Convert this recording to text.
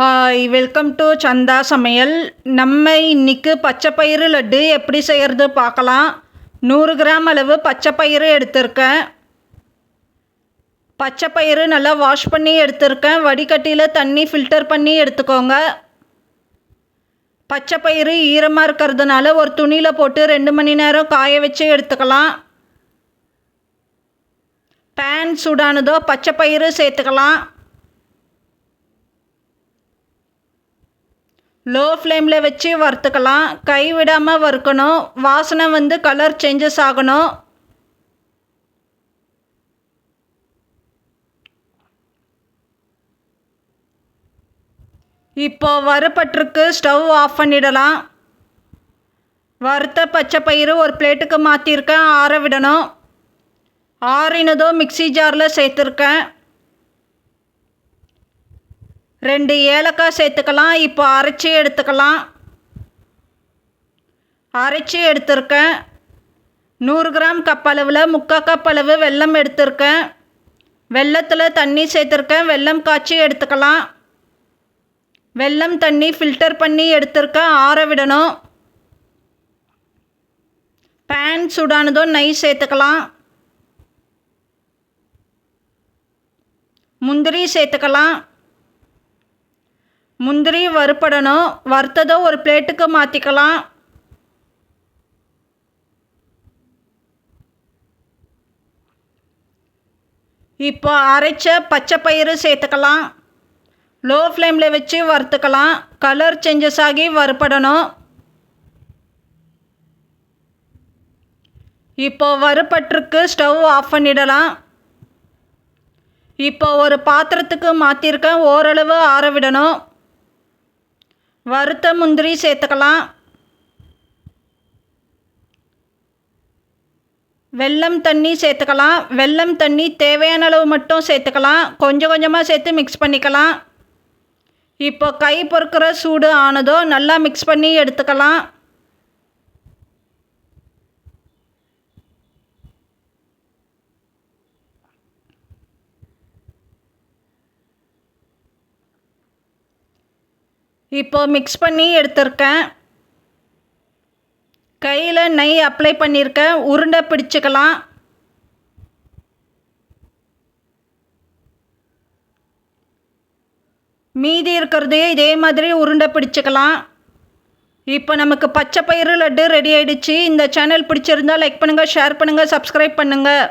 Hi, welcome to சந்தா சமையல். நம்ம இன்னைக்கு பச்சைப்பயிறு லட்டு எப்படி செய்கிறது பார்க்கலாம். 100 கிராம் அளவு பச்சைப்பயிறு எடுத்திருக்கேன். பச்சைப்பயிறு நல்லா வாஷ் பண்ணி எடுத்திருக்கேன். வடிகட்டியில் தண்ணி ஃபில்டர் பண்ணி எடுத்துக்கோங்க. பச்சைப்பயிறு ஈரமாக இருக்கிறதுனால ஒரு துணியில் போட்டு 2 மணி நேரம் காய வச்சு எடுத்துக்கலாம். பேன் சூடானதோ பச்சைப்பயிறு சேர்த்துக்கலாம். லோ ஃப்ளேமில் வச்சு வறுத்துக்கலாம். கை விடாமல் வறுக்கணும். வாசனை கலர் சேஞ்சஸ் ஆகணும். இப்போ வறுபட்டிருக்கு, ஸ்டவ் ஆஃப் பண்ணிடலாம். வறுத்த பச்சைப்பயிறு ஒரு பிளேட்டுக்கு மாற்றிருக்கேன். ஆற விடணும். ஆறினதும் மிக்ஸி ஜாரில் சேர்த்துருக்கேன். 2 ஏலக்காய் சேர்த்துக்கலாம். இப்போ அரைச்சி எடுத்துக்கலாம். அரைச்சி எடுத்திருக்கேன். 100 கிராம் கப் அளவில் 3/4 கப் அளவு வெல்லம் எடுத்திருக்கேன். வெல்லத்தில் தண்ணி சேர்த்துருக்கேன். வெல்லம் காய்ச்சி எடுத்துக்கலாம். வெல்லம் தண்ணி ஃபில்டர் பண்ணி எடுத்திருக்கேன். ஆற விடணும். பேன் சூடானதும் நெய் சேர்த்துக்கலாம். முந்திரி சேர்த்துக்கலாம். முந்திரி வறுபடணும். வறுத்ததோ ஒரு பிளேட்டுக்கு மாற்றிக்கலாம். இப்போ அரைச்ச பச்சைப்பயிறு சேர்த்துக்கலாம். லோ ஃப்ளேமில் வச்சு வறுத்துக்கலாம். கலர் சேஞ்சஸ் ஆகி வறுபடணும். இப்போ வறுபட்டிருக்கு, ஸ்டவ் ஆஃப் பண்ணிடலாம். இப்போ ஒரு பாத்திரத்துக்கு மாற்றிருக்கேன். ஓரளவு ஆற விடணும். வறுத்த முந்திரி சேர்த்துக்கலாம். வெல்லம் தண்ணி சேர்த்துக்கலாம். வெல்லம் தண்ணி தேவையான அளவு மட்டும் சேர்த்துக்கலாம். கொஞ்சம் கொஞ்சமாக சேர்த்து மிக்ஸ் பண்ணிக்கலாம். இப்போ கை பொறுக்கிற சூடு ஆனதோ நல்லா மிக்ஸ் பண்ணி எடுத்துக்கலாம். இப்போ மிக்ஸ் பண்ணி எடுத்திருக்கேன். கையில் நெய் அப்ளை பண்ணியிருக்கேன். உருண்டை பிடிச்சிக்கலாம். மீதி இருக்கிறதையே இதே மாதிரி உருண்டை பிடிச்சிக்கலாம். இப்போ நமக்கு பச்சைப்பயிறு லட்டு ரெடி ஆகிடுச்சு. இந்த சேனல் பிடிச்சிருந்தால் லைக் பண்ணுங்கள், ஷேர் பண்ணுங்கள், சப்ஸ்கிரைப் பண்ணுங்கள்.